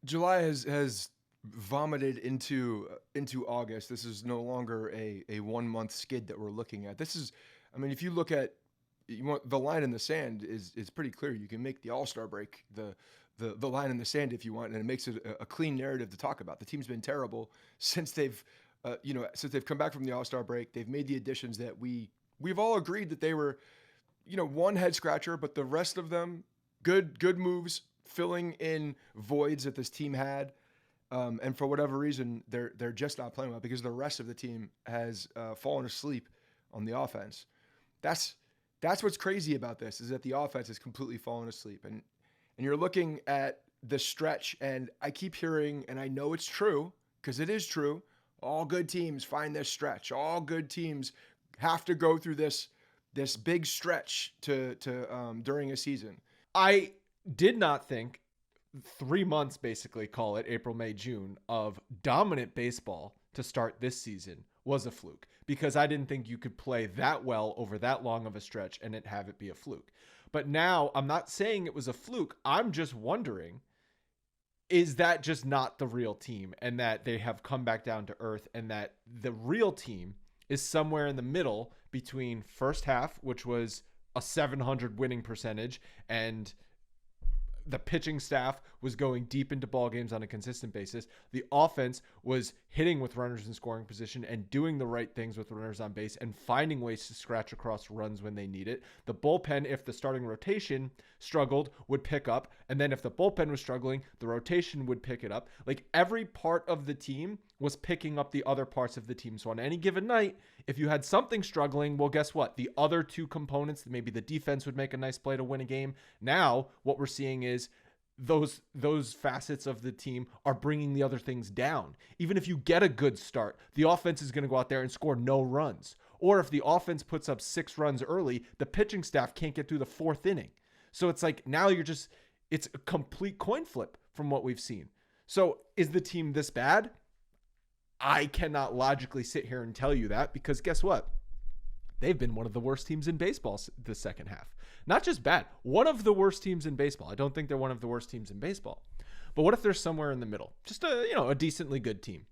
July has vomited into August. This is no longer a 1 month skid that we're looking at. This is, I mean, if you look at the line in the sand is pretty clear. You can make the All-Star break the line in the sand if you want, and it makes it a clean narrative to talk about. The team's been terrible since they've come back from the All-Star break. They've made the additions that we've all agreed that they were, one head scratcher, but the rest of them good moves, filling in voids that this team had. And for whatever reason, they're just not playing well because the rest of the team has fallen asleep on the offense. That's what's crazy about this, is that the offense has completely fallen asleep. And you're looking at the stretch, and I keep hearing, and I know it's true because it is true, all good teams find this stretch. All good teams have to go through this big stretch to during a season. I did not think 3 months, basically call it April, May, June, of dominant baseball to start this season was a fluke, because I didn't think you could play that well over that long of a stretch and have it be a fluke. But now I'm not saying it was a fluke. I'm just wondering, is that just not the real team, and that they have come back down to earth, and that the real team is somewhere in the middle between first half, which was a 700 winning percentage, and the pitching staff was going deep into ball games on a consistent basis. The offense was hitting with runners in scoring position and doing the right things with runners on base and finding ways to scratch across runs when they need it. The bullpen, if the starting rotation struggled, would pick up. And then if the bullpen was struggling, the rotation would pick it up. Like, every part of the team was picking up the other parts of the team. So on any given night, if you had something struggling, well, guess what? The other two components, maybe the defense would make a nice play to win a game. Now what we're seeing is those facets of the team are bringing the other things down. Even if you get a good start, the offense is going to go out there and score no runs. Or if the offense puts up 6 runs early, the pitching staff can't get through the 4th inning. So it's like, now it's a complete coin flip from what we've seen. So is the team this bad? I cannot logically sit here and tell you that, because guess what? They've been one of the worst teams in baseball the second half. Not just bad, one of the worst teams in baseball. I don't think they're one of the worst teams in baseball. But what if they're somewhere in the middle? Just a decently good team.